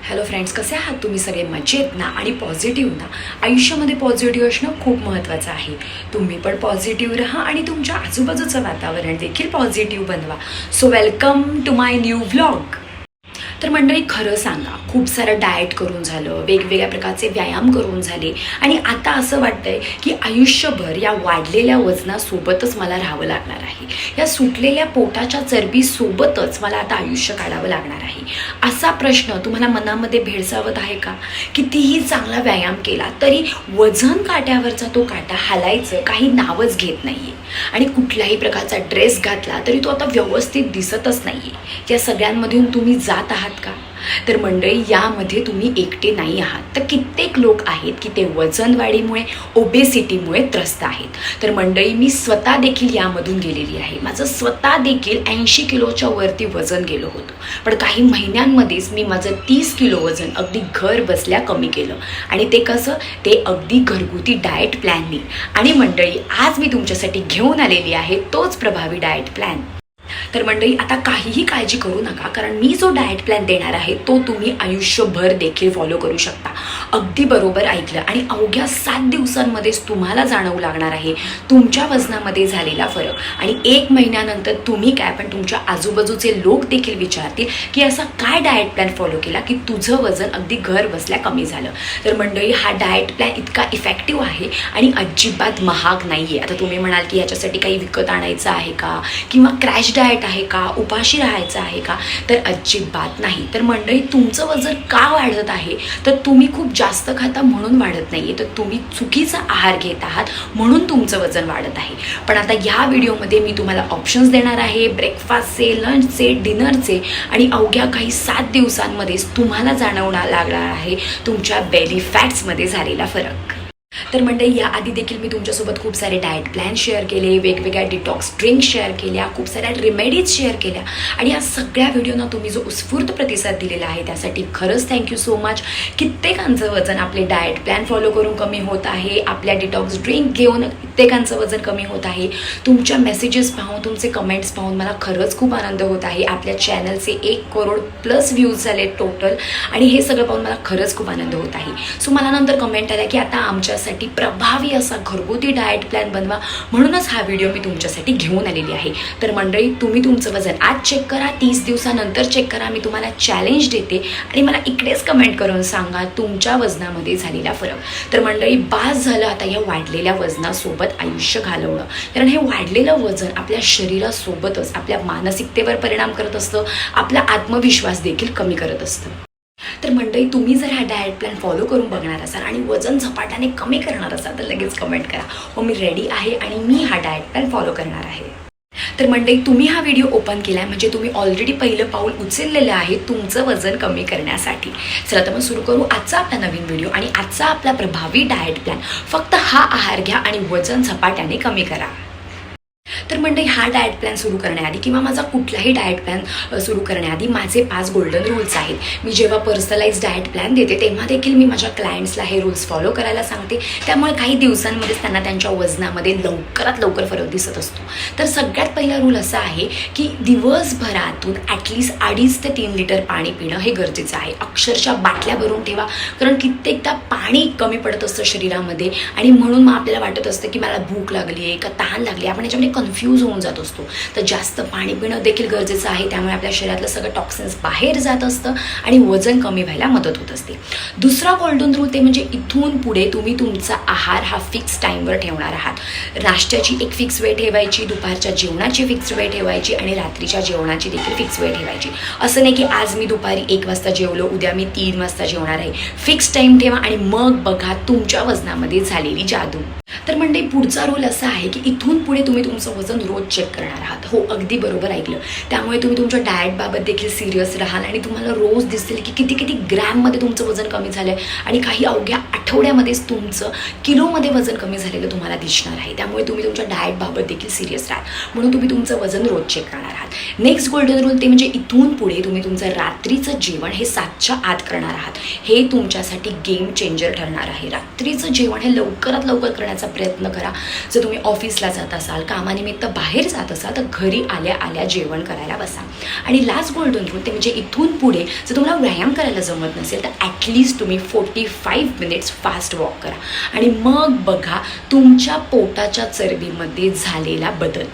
Hello friends, कसे आहात तुम्ही सगळे? मजेत ना? आणि पॉझिटिव्ह ना? आयुष्यामध्ये पॉझिटिव्ह असणं खूप महत्त्वाचं आहे. तुम्ही पण पॉझिटिव्ह राहा आणि तुमच्या आजूबाजूचं वातावरण देखील पॉझिटिव्ह बनवा. So welcome to my new vlog. तर मंडळी, खरं सांगा, खूप सारं डाएट करून झालं, वेगवेगळ्या प्रकारचे व्यायाम करून झाले आणि आता असं वाटतंय की आयुष्यभर या वाढलेल्या वजनासोबतच मला राहावं लागणार आहे. या सुटलेल्या पोटाच्या चरबीसोबतच मला आता आयुष्य काढावं लागणार आहे. असा प्रश्न तुम्हाला मनामध्ये भेडसावत आहे का? कितीही चांगला व्यायाम केला तरी वजन काट्यावरचा तो काटा हालायचं काही नावच घेत नाहीये आणि कुठल्याही प्रकारचा ड्रेस घातला तरी तो आता व्यवस्थित दिसतच नाहीये. या सगळ्यांमधून तुम्ही जात आहात का? तर मंडळी, यामध्ये तुम्ही एकटे नाही आहात. तर कित्येक लोक आहेत की ते वजनवाढीमुळे, ओबेसिटीमुळे त्रस्त आहेत. तर मंडळी, मी स्वतः देखील यामधून गेलेली आहे. माझं स्वतः देखील 80 किलोच्या वरती वजन गेलं होतं, पण काही महिन्यांमध्येच मी माझं 30 किलो वजन अगदी घर बसल्या कमी केलं. आणि ते कसं? ते अगदी घरगुती डाएट प्लॅननी. आणि मंडळी, आज मी तुमच्यासाठी घेऊन आलेली आहे तोच प्रभावी डाएट प्लॅन. तर मंडळी, आता काहीही काळजी करू नका, कारण मी जो डाएट प्लॅन देणार आहे तो तुम्ही आयुष्यभर देखील फॉलो करू शकता. अगदी बरोबर ऐकलं. आणि अवघ्या 7 दिवसांमध्येच तुम्हाला जाणवू लागणार आहे तुमच्या वजनामध्ये झालेला फरक. आणि 1 महिन्यानंतर तुम्ही काय, पण तुमच्या आजूबाजूचे लोक देखील विचारतील की असा काय डाएट प्लॅन फॉलो केला की तुझं वजन अगदी घर बसल्या कमी झालं. तर मंडळी, हा डाएट प्लॅन इतका इफेक्टिव्ह आहे आणि अजिबात महाग नाही आहे. आता तुम्ही म्हणाल की याच्यासाठी काही विकत आणायचं आहे का, किंवा क्रॅश डाएट आहे का, उपाशी राहायचं आहे का? तर अजिबात नाही. तर मंडळी, तुमचं वजन का वाढत आहे? तर तुम्ही खूप जास्त खाता म्हणून वाढत नाही आहे, तर तुम्ही चुकीचा आहार घेत आहात म्हणून तुमचं वजन वाढत आहे. पण आता ह्या व्हिडिओमध्ये मी तुम्हाला ऑप्शन्स देणार आहे, ब्रेकफास्टचे, लंचचे, डिनरचे. आणि अवघ्या काही 7 दिवसांमध्येच तुम्हाला जाणवणार लागणार आहे तुमच्या बेली फॅट्समध्ये झालेला फरक. तर मंडळी, याआधी देखील मी तुमच्यासोबत खूप सारे डाएट प्लॅन शेअर केले, वेगवेगळ्या डिटॉक्स ड्रिंक शेअर केल्या, खूप साऱ्या रेमेडीज शेअर केल्या. आणि या सगळ्या व्हिडिओना तुम्ही जो उत्स्फूर्त प्रतिसाद दिलेला आहे त्यासाठी खरंच थँक्यू सो मच. कित्येकांचं वजन आपले डाएट प्लॅन फॉलो करून कमी होत आहे, आपल्या डिटॉक्स ड्रिंक घेऊन कित्येकांचं वजन कमी होत आहे. तुमच्या मेसेजेस पाहून, तुमचे कमेंट्स पाहून मला खरंच खूप आनंद होत आहे. आपल्या चॅनलचे 1 करोड प्लस व्ह्यूज झाले टोटल, आणि हे सगळं पाहून मला खरंच खूप आनंद होत आहे. सो मला नंतर कमेंट आल्या की आता आमच्यासाठी प्रभावी असा घरगुती डाएट प्लॅन बनवा, म्हणूनच हा व्हिडिओ मी तुमच्यासाठी घेऊन आलेली आहे. तर मंडळी, तुम्ही तुमचं वजन आज चेक करा, 30 दिवसानंतर चेक करा. मी तुम्हाला चॅलेंज देते आणि मला इकडेच कमेंट करून सांगा तुमच्या वजनामध्ये झालेला फरक. तर मंडळी, बास झालं आता या वाढलेल्या वजनासोबत आयुष्य घालवणं, कारण हे वाढलेलं वजन आपल्या शरीरासोबतच आपल्या मानसिकतेवर परिणाम करत असतं, आपला आत्मविश्वास देखील कमी करत असतं. तर मंडळी, तुम्ही जर हा डाएट प्लॅन फॉलो करून बघणार असाल आणि वजन झपाट्याने कमी करणार असाल तर लगेच कमेंट करा, हो मी रेडी आहे आणि मी हा डाएट प्लॅन फॉलो करणार आहे. तर मंडळी, तुम्ही हा व्हिडिओ ओपन केला आहे म्हणजे तुम्ही ऑलरेडी पहिलं पाऊल उचललेलं आहे तुमचं वजन कमी करण्यासाठी. चला तर मग सुरू करू आजचा आपला नवीन व्हिडिओ आणि आजचा आपला प्रभावी डाएट प्लॅन. फक्त हा आहार घ्या आणि वजन झपाट्याने कमी करा. तर मंडळी, हा डाएट प्लॅन सुरू करण्याआधी किंवा माझा कुठलाही डाएट प्लॅन सुरू करण्याआधी माझे 5 गोल्डन रूल्स आहेत. मी जेव्हा पर्सनलाइज डाएट प्लॅन देते तेव्हा देखील मी माझ्या क्लायंट्सला हे रूल्स फॉलो करायला सांगते. त्यामुळे काही दिवसांमध्येच त्यांना त्यांच्या वजनामध्ये लवकरात लवकर फरक दिसत असतो. तर सगळ्यात पहिला रूल असा आहे की दिवसभरातून ॲटलिस्ट 2.5 ते 3 लिटर पाणी पिणं हे गरजेचं आहे. अक्षरशः बाटल्या भरून ठेवा, कारण कित्येकदा पाणी कमी पडत असतं शरीरामध्ये आणि म्हणून मग आपल्याला वाटत असतं की मला भूक लागली आहे का तहान लागली. आपण याच्यामध्ये कन्फ्यूज होऊन जात असतो. तर जास्त पाणी पिणं देखील गरजेचं आहे. त्यामुळे आपल्या शरीरातलं सगळं टॉक्सिन्स बाहेर जात असतं आणि वजन कमी व्हायला मदत होत असते. दुसरा गोल्डन रूल ते म्हणजे इथून पुढे तुम्ही तुमचा आहार हा फिक्स टाईमवर ठेवणार आहात. नाश्त्याची एक फिक्स वेळ ठेवायची, दुपारच्या जेवणाची फिक्स वेळ ठेवायची आणि रात्रीच्या जेवणाची देखील फिक्स वेळ ठेवायची. असं नाही की आज मी दुपारी 1 वाजता जेवलो, उद्या मी 3 वाजता जेवणार आहे. फिक्स टाईम ठेवा आणि मग बघा तुमच्या वजनामध्ये झालेली जादू. तर म्हणजे पुढचा रूल असा आहे की इथून पुढे तुम्ही तुमचं वजन रोज चेक करणार आहात. हो, अगदी बरोबर ऐकलं. त्यामुळे तुम्ही तुमच्या डाएटबाबत देखील सिरियस राहाल आणि तुम्हाला रोज दिसेल की किती ग्रॅममध्ये तुमचं वजन कमी झालं आहे आणि काही अवघ्या आठवड्यामध्येच तुमचं किलोमध्ये वजन कमी झालेलं तुम्हाला दिसणार आहे. त्यामुळे तुम्ही तुमच्या डाएटबाबत देखील सिरियस राहाल, म्हणून तुम्ही तुमचं वजन रोज चेक करणार आहात. नेक्स्ट गोल्डन रूल ते म्हणजे इथून पुढे तुम्ही तुमचं रात्रीचं जेवण हे 7च्या आत करणार आहात. हे तुमच्यासाठी गेम चेंजर ठरणार आहे. रात्रीचं जेवण हे लवकरात लवकर करण्याचा घेण्याचा प्रयत्न करा. जर तुम्ही ऑफिसला जात असाल, कामानिमित्त बाहेर जात असाल, तर घरी आल्या आल्या जेवण करायला बसा. आणि लास्ट गोल्डन रूल ते म्हणजे इथून पुढे जर तुम्हाला व्यायाम करायला जमत नसेल तर ॲटलिस्ट तुम्ही 45 मिनिट्स फास्ट वॉक करा आणि मग बघा तुमच्या पोटाच्या चरबीमध्ये झालेला बदल.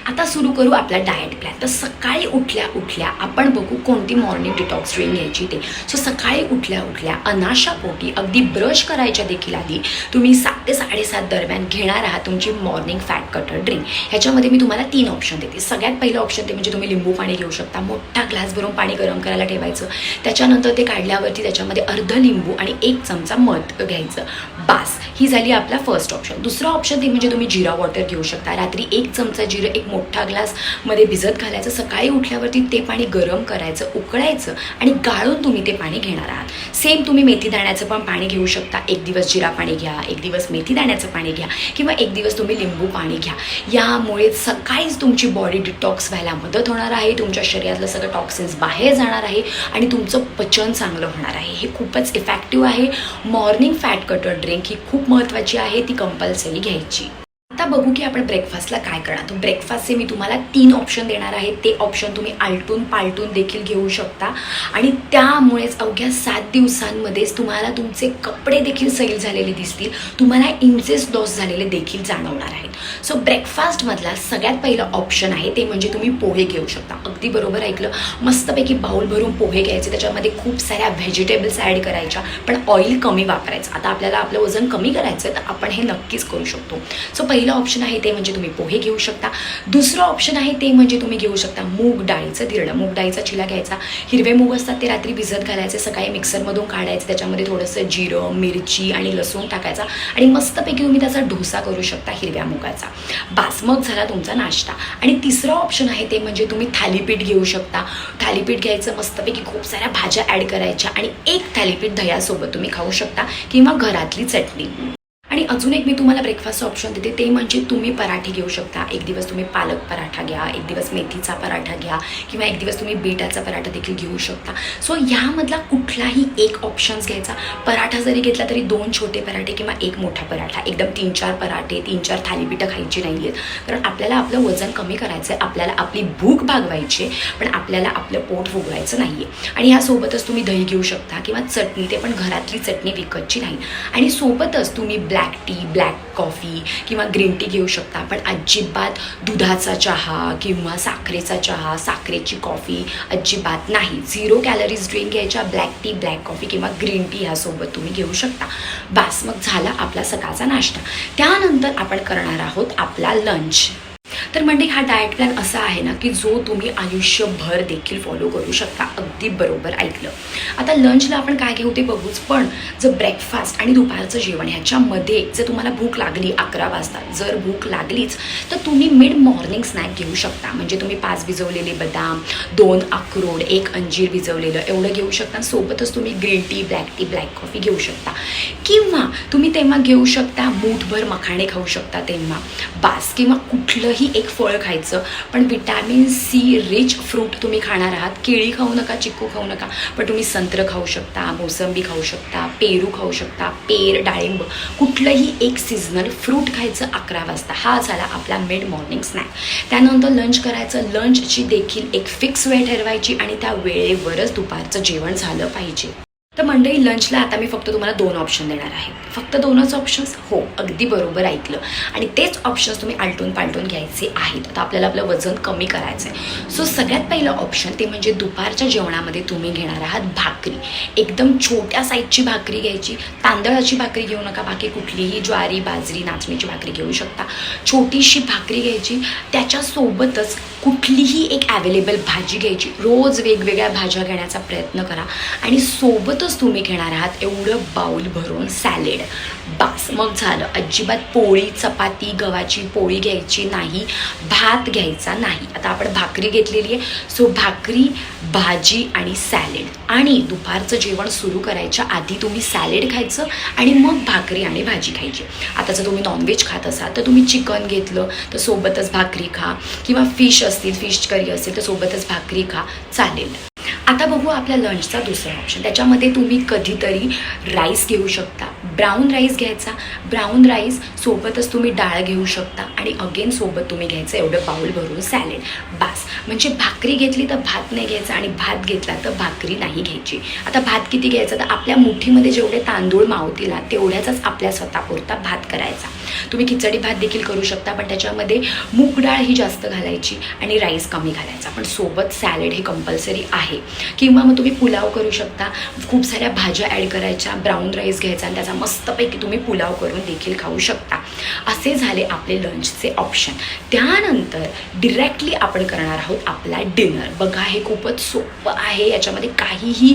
आता सुरू करू आपला डाएट प्लॅन. तर सकाळी उठल्या उठल्या आपण बघू कोणती मॉर्निंग डिटॉक्स ड्रिंक घ्यायची ते. सो सकाळी उठल्या उठल्या अनाशा पोटी अगदी ब्रश करायच्या देखील आधी तुम्ही 7 ते 7:30 दरम्यान घेणार आहात तुमची मॉर्निंग फॅट कटर ड्रिंक. ह्याच्यामध्ये मी तुम्हाला 3 ऑप्शन देते. सगळ्यात पहिलं ऑप्शन ते म्हणजे तुम्ही लिंबू पाणी घेऊ शकता. मोठा ग्लास भरून पाणी गरम करायला ठेवायचं. त्याच्यानंतर ते काढल्यावरती त्याच्यामध्ये अर्ध लिंबू आणि 1 चमचा मध घ्यायचं. बास, ही झाली आपला फर्स्ट ऑप्शन. दुसरा ऑप्शन ते म्हणजे तुम्ही जिरा वॉटर घेऊ शकता. रात्री 1 चमचा जिरं एक मोठा ग्लास मध्ये भिजत घालायचं. सकाळी उठल्यावरती ते पाणी गरम करायचं, उकळायचं आणि गाळून तुम्ही ते पाणी घेणार आहात. सेम तुम्ही मेथी दाण्याचं पण पाणी घेऊ शकता. 1 दिवस जिरा पाणी घ्या, 1 दिवस मेथी दाण्याचं पाणी घ्या किंवा 1 दिवस तुम्ही लिंबू पाणी घ्या. यामुळे सकाळीच तुमची बॉडी डिटॉक्स व्हायला मदत होणार आहे. तुमच्या शरीरातलं सगळं टॉक्सिन्स बाहेर जाणार आहे आणि तुमचं पचन चांगलं होणार आहे. हे खूपच इफेक्टिव्ह आहे. मॉर्निंग फॅट कटर ड्रिंक ही खूप महत्त्वाची आहे, ती कंपल्सरी घ्यायची. आता बघू की आपण ब्रेकफास्टला काय करणार. तर ब्रेकफास्टचे मी तुम्हाला 3 ऑप्शन देणार आहे. ते ऑप्शन तुम्ही आलटून पालटून देखील घेऊ शकता आणि त्यामुळेच अवघ्या 7 दिवसांमध्येच तुम्हाला तुमचे कपडे देखील सैल झालेले दिसतील. तुम्हाला इंचेस लॉस झालेले देखील जाणवणार आहेत. सो ब्रेकफास्टमधला सगळ्यात पहिलं ऑप्शन आहे ते म्हणजे तुम्ही पोहे घेऊ शकता. अगदी बरोबर ऐकलं. मस्तपैकी बाउल भरून पोहे घ्यायचे. त्याच्यामध्ये खूप साऱ्या व्हेजिटेबल्स ॲड करायच्या, पण ऑइल कमी वापरायचं. आता आपल्याला आपलं वजन कमी करायचं आहे तर आपण हे नक्कीच करू शकतो. सो पहिलं ऑप्शन आहे ते म्हणजे तुम्ही पोहे घेऊ शकता. दुसरं ऑप्शन आहे ते म्हणजे तुम्ही घेऊ शकता मूग डाळीचं दिरडं. मूग डाळीचा चिला घ्यायचा. हिरवे मूग असतात ते रात्री भिजत घालायचे, सकाळी मिक्सरमधून काढायचे. त्याच्यामध्ये थोडंसं जिरं, मिरची आणि लसूण टाकायचा आणि मस्तपैकी तुम्ही त्याचा डोसा करू शकता हिरव्या मुगाचा. बास, मग झाला तुमचा नाश्ता. आणि तिसरं ऑप्शन आहे ते म्हणजे तुम्ही थालीपीठ घेऊ शकता. थालीपीठ घ्यायचं, मस्तपैकी खूप साऱ्या भाज्या ॲड करायच्या आणि 1 थालीपीठ दह्यासोबत तुम्ही खाऊ शकता किंवा घरातली चटणी. आणि अजून एक मी तुम्हाला ब्रेकफास्ट ऑप्शन देते ते म्हणजे तुम्ही पराठे घेऊ शकता. 1 दिवस तुम्ही पालक पराठा घ्या, 1 दिवस मेथीचा पराठा घ्या किंवा 1 दिवस तुम्ही बीटाचा पराठा देखील घेऊ शकता. सो ह्यामधला कुठलाही एक ऑप्शन्स घ्यायचा. पराठा जरी घेतला तरी 2 छोटे पराठे किंवा 1 मोठा पराठा. एकदम 3-4 पराठे, 3-4 थालीपीठं खायची नाही आहेत. कारण आपल्याला आपलं वजन कमी करायचं आहे, आपल्याला आपली भूक भागवायची आहे, पण आपल्याला आपलं पोट फुगवायचं नाही आहे. आणि ह्यासोबतच तुम्ही दही घेऊ शकता किंवा चटणी, ते पण घरातली चटणी विकतची नाही. आणि सोबतच तुम्ही ब्लॅक टी, ब्लॅक कॉफी किंवा ग्रीन टी घेऊ शकता. पण अजिबात दुधाचा चहा किंवा साखरेचा चहा, साखरेची कॉफी अजिबात नाही. 0 कॅलरीज ड्रिंक घ्यायच्या. ब्लॅक टी, ब्लॅक कॉफी किंवा ग्रीन टी ह्यासोबत तुम्ही घेऊ शकता. बास, मग झाला आपला सकाळचा नाश्ता. त्यानंतर आपण करणार आहोत आपला लंच. तर म्हणजे हा डाएट प्लॅन असा आहे ना की जो तुम्ही आयुष्यभर देखील फॉलो करू शकता. अगदी बरोबर ऐकलं. आता लंचला आपण काय घेऊ ते बघूच, पण जर ब्रेकफास्ट आणि दुपारचं जेवण ह्याच्यामध्ये जर तुम्हाला भूक लागली 11 वाजता, जर भूक लागलीच तर तुम्ही मिड मॉर्निंग स्नॅक घेऊ शकता. म्हणजे तुम्ही 5 भिजवलेले बदाम, 2 अक्रोड, 1 अंजीर भिजवलेलं एवढं घेऊ शकता. सोबतच तुम्ही green tea, black tea, black coffee घेऊ शकता किंवा तुम्ही तेव्हा घेऊ शकता मूठभर मखाणे खाऊ शकता तेव्हा. बास, किंवा कुठलंही एक फळ खायचं, पण विटॅमिन सी रिच फ्रूट तुम्ही खाणार आहात. केळी खाऊ नका, चिक्कू खाऊ नका, पण तुम्ही संत्र खाऊ शकता, मोसंबी खाऊ शकता, पेरू खाऊ शकता, पेर, डाळिंब, कुठलंही एक सीझनल फ्रूट खायचं 11 वाजता. हा झाला आपला मिड मॉर्निंग स्नॅक. त्यानंतर लंच करायचं. लंचची देखील एक फिक्स वेळ ठरवायची आणि त्या वेळेवरच दुपारचं जेवण झालं पाहिजे. तर मंडळी, लंचला आता मी फक्त तुम्हाला 2 ऑप्शन देणार आहे. फक्त 2च ऑप्शन्स? हो, अगदी बरोबर ऐकलं. आणि तेच ऑप्शन्स तुम्ही आलटून पालटून घ्यायचे आहेत. आता आपल्याला आपलं वजन कमी करायचं आहे. सो सगळ्यात पहिलं ऑप्शन ते म्हणजे दुपारच्या जेवणामध्ये तुम्ही घेणार आहात भाकरी. एकदम छोट्या साईजची भाकरी घ्यायची. तांदळाची भाकरी घेऊ नका, बाकी कुठलीही ज्वारी, बाजरी, नाचणीची भाकरी घेऊ शकता. छोटीशी भाकरी घ्यायची. त्याच्यासोबतच कुठलीही एक अवेलेबल भाजी घ्यायची. रोज वेगवेगळ्या भाज्या घेण्याचा प्रयत्न करा आणि सोबतच तुम्ही घेणार आहात एवढं बाउल भरून सॅलेड. बास, मग झालं. अजिबात पोळी, चपाती, गव्हाची पोळी घ्यायची नाही, भात घ्यायचा नाही. आता आपण भाकरी घेतलेली आहे. सो भाकरी, भाजी आणि सॅलेड. आणि दुपारचं जेवण सुरू करायच्या आधी तुम्ही सॅलेड खायचं आणि मग भाकरी आणि भाजी खायची. आता जर तुम्ही नॉनव्हेज खात असाल तर तुम्ही चिकन घेतलं तर सोबतच भाकरी खा, किंवा फिश असतील, फिश करी असेल तर सोबतच भाकरी खा, चालेल. आता बघू आपल्या लंचचा दुसरा ऑप्शन. त्याच्यामध्ये तुम्ही कधीतरी राईस घेऊ शकता, ब्राऊन राईस घ्यायचा. ब्राऊन राईस सोबतच तुम्ही डाळ घेऊ शकता आणि अगेन सोबत तुम्ही घ्यायचं एवढं बाउल भरून सॅलेड. बास. म्हणजे भाकरी घेतली तर भात नाही घ्यायचा आणि भात घेतला तर भाकरी नाही घ्यायची. आता भात किती घ्यायचा तर आपल्या मुठीमध्ये जेवढे तांदूळ मावतील ना तेवढ्याचाच आपल्या स्वतःपुरता भात करायचा. तुम्ही खिचडी भात देखील करू शकता, पण त्याच्यामध्ये मूग डाळ ही जास्त घालायची आणि राईस कमी घालायचा. पण सोबत सॅलेड हे कंपल्सरी आहे. किंवा मग तुम्ही पुलाव करू शकता, खूप साऱ्या भाज्या ॲड करायच्या, ब्राऊन राईस घ्यायचा आणि त्याचा मस्तपैकी तुम्ही पुलाव करून देखील खाऊ शकता. असे झाले आपले लंचचे ऑप्शन. त्यानंतर डिरेक्टली आपण करणार आहोत आपला डिनर. बघा हे खूपच सोपं आहे, याच्यामध्ये काहीही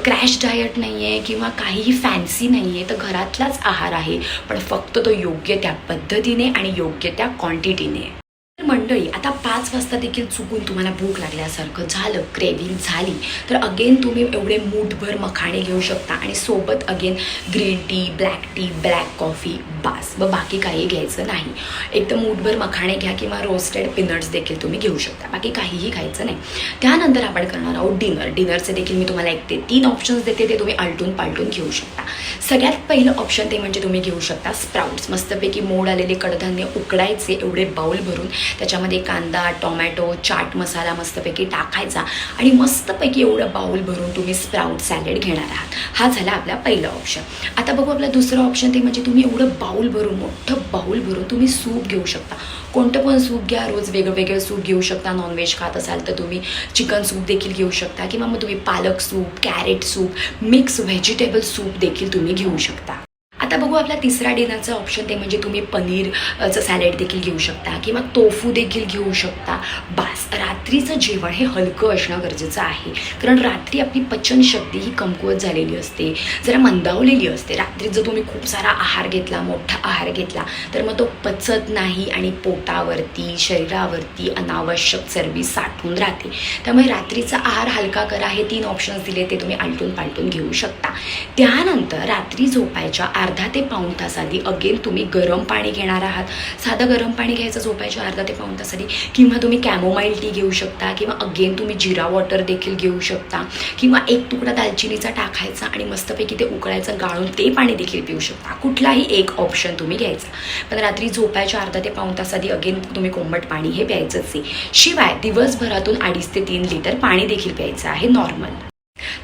क्रॅश डायट नाही आहे किंवा काहीही फॅन्सी नाही आहे. तर घरातलाच आहार आहे, पण फक्त तो योग्य त्या पद्धतीने आणि योग्य त्या क्वांटिटीने. मंडळी आता 5 वाजता देखील चुकून तुम्हाला भूक लागल्यासारखं झालं, क्रेविंग झाली, तर अगेन तुम्ही एवढे मूठभर मखाणे घेऊ शकता आणि सोबत again green tea, black coffee, बास. व बाकी काही घ्यायचं नाही. एक तर मूठभर मखाणे घ्या किंवा रोस्टेड पीनट्स देखील तुम्ही घेऊ शकता, बाकी काहीही खायचं नाही. त्यानंतर आपण करणार आहोत डिनर. डिनरचे देखील मी तुम्हाला 1 ते 3 ऑप्शन्स देते, ते तुम्ही आलटून पालटून घेऊ शकता. सगळ्यात पहिलं ऑप्शन ते म्हणजे तुम्ही घेऊ शकता स्प्राउट्स. मस्तपैकी मोड आलेले कडधान्य उकडायचे एवढे बाउल भरून, त्याच्यामध्ये कांदा, टोमॅटो, चाट मसाला मस्तपैकी टाकायचा आणि मस्तपैकी एवढं बाउल भरून तुम्ही स्प्राउट सॅलेड घेणार आहात. हा झाला आपला पहिला ऑप्शन. आता बघू आपला दुसरा ऑप्शन ते म्हणजे तुम्ही एवढं बाउल भरून, मोठं बाउल भरून तुम्ही सूप घेऊ शकता. कोणतं पण सूप घ्या, रोज वेगवेगळे सूप घेऊ शकता. नॉनव्हेज खात असाल तर तुम्ही चिकन सूप देखील घेऊ शकता किंवा मग तुम्ही पालक soup, carrot soup, mix vegetable soup देखील तुम्ही घेऊ शकता. आता बघू आपला तिसरा डिनरचा ऑप्शन ते म्हणजे तुम्ही पनीरचं सॅलेड देखील घेऊ शकता किंवा टोफू देखील घेऊ शकता. बास. रात्रीचं जेवण हे हलकं असणं गरजेचं आहे, कारण रात्री आपली पचनशक्ती ही कमकुवत झालेली असते, जरा मंदावलेली असते. रात्री जर तुम्ही खूप सारा आहार घेतला, मोठा आहार घेतला, तर मग तो पचत नाही आणि पोटावरती, शरीरावरती अनावश्यक चरबी साठून राहते. त्यामुळे रात्रीचा आहार हलका करा. हे 3 ऑप्शन्स दिले, ते तुम्ही आलटून पालटून घेऊ शकता. त्यानंतर रात्री झोपायच्या अर्धा ते पाऊण तास आधी अगेन तुम्ही गरम पाणी घेणार आहात. साधं गरम पाणी घ्यायचं झोपायच्या अर्धा ते पाऊण तास आधी, किंवा तुम्ही कॅमोमाईल टी घेऊ शकता किंवा अगेन तुम्ही जिरा वॉटर देखील घेऊ शकता किंवा 1 तुकडा दालचिनीचा टाकायचा आणि मस्तपैकी ते उकळायचं, गाळून ते पाणी देखील पिऊ शकता. कुठलाही एक ऑप्शन तुम्ही घ्यायचा, पण रात्री झोपायच्या अर्धा ते पाऊण तास आधी अगेन तुम्ही कोमट पाणी हे प्यायचंच आहे. शिवाय दिवसभरातून 2.5 ते 3 लिटर पाणी देखील प्यायचं आहे नॉर्मल.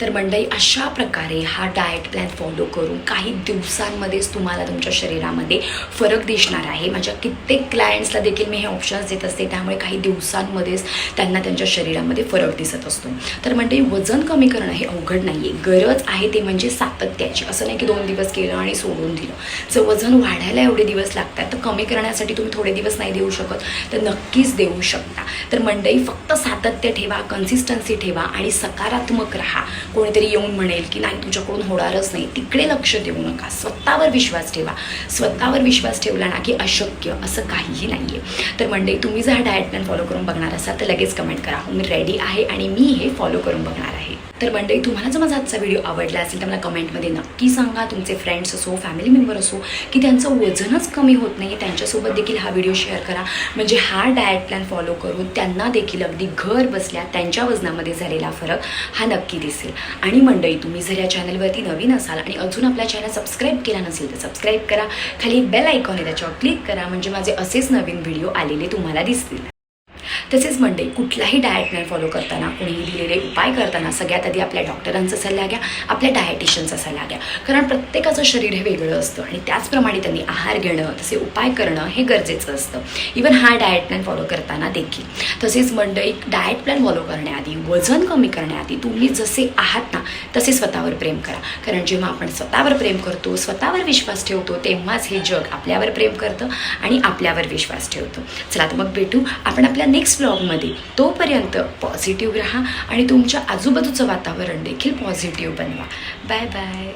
तर मंडळी अशा प्रकारे हा डाएट प्लॅन फॉलो करून काही दिवसांमध्येच तुम्हाला तुमच्या शरीरामध्ये फरक दिसणार आहे. माझ्या कित्येक क्लायंट्सला देखील मी हे ऑप्शन्स देत असते, त्यामुळे काही दिवसांमध्येच त्यांना त्यांच्या शरीरामध्ये फरक दिसत असतो. तर मंडळी वजन कमी करणं हे अवघड नाही आहे, गरज आहे ते म्हणजे सातत्याची. असं नाही की 2 दिवस केलं आणि सोडून दिलं. जर वजन वाढायला एवढे दिवस लागतात तर कमी करण्यासाठी तुम्ही थोडे दिवस नाही देऊ शकत तर नक्कीच देऊ शकता. तर मंडळी फक्त सातत्य ठेवा, कन्सिस्टन्सी ठेवा आणि सकारात्मक राहा. कोणीतरी येऊन म्हणेल की नाही तुझ्याकडून होणारच नाही, तिकडे लक्ष देऊ नका. स्वतःवर विश्वास ठेवा. स्वतःवर विश्वास ठेवला ना की अशक्य असं काहीही नाही आहे. तर मंडळी तुम्ही जर हा डाएट प्लॅन फॉलो करून बघणार असाल तर लगेच कमेंट करा, मी रेडी आहे आणि मी हे फॉलो करून बघणार आहे. तर मंडळी तुम्हाला जर माझा आजचा व्हिडिओ आवडला असेल तर मला कमेंटमध्ये नक्की सांगा. तुमचे फ्रेंड्स असो, फॅमिली मेंबर असो की त्यांचं वजनच कमी होत नाही, त्यांच्यासोबत देखील हा व्हिडिओ शेअर करा. म्हणजे हा डाएट प्लॅन फॉलो करून त्यांना देखील अगदी घर बसल्या त्यांच्या वजनामध्ये झालेला फरक हा नक्की दिसेल. आणि मंडळी तुम्ही जर या चॅनलवरती नवीन असाल आणि अजून आपल्या चॅनल सबस्क्राईब केला नसेल तर सबस्क्राईब करा. खाली एक बेल आयकॉन आहे त्याच्यावर क्लिक करा, म्हणजे माझे असेच नवीन व्हिडिओ आलेले तुम्हाला दिसतील. तसेच मंडळी कुठलाही डाएट प्लॅन फॉलो करताना, कोणीही दिलेले उपाय करताना सगळ्यात आधी आपल्या डॉक्टरांचा सल्ला घ्या, आपल्या डायटिशियनचा सल्ला घ्या. कारण प्रत्येकाचं शरीर हे वेगळं असतं आणि त्याचप्रमाणे त्यांनी आहार घेणं, तसे उपाय करणं हे गरजेचं असतं. इवन हा डाएट प्लॅन फॉलो करताना देखील. तसेच मंडळी डाएट प्लॅन फॉलो करण्याआधी, वजन कमी करण्याआधी तुम्ही जसे आहात ना तसे स्वतःवर प्रेम करा. कारण जेव्हा आपण स्वतःवर प्रेम करतो, स्वतःवर विश्वास ठेवतो, तेव्हाच हे जग आपल्यावर प्रेम करतं आणि आपल्यावर विश्वास ठेवतो. चला तर मग भेटू आपण आपल्या नेक्स्ट व्लॉगमध्ये. तोपर्यंत पॉझिटिव्ह राहा आणि तुमच्या आजूबाजूचं वातावरण देखील पॉझिटिव्ह बनवा. Bye bye.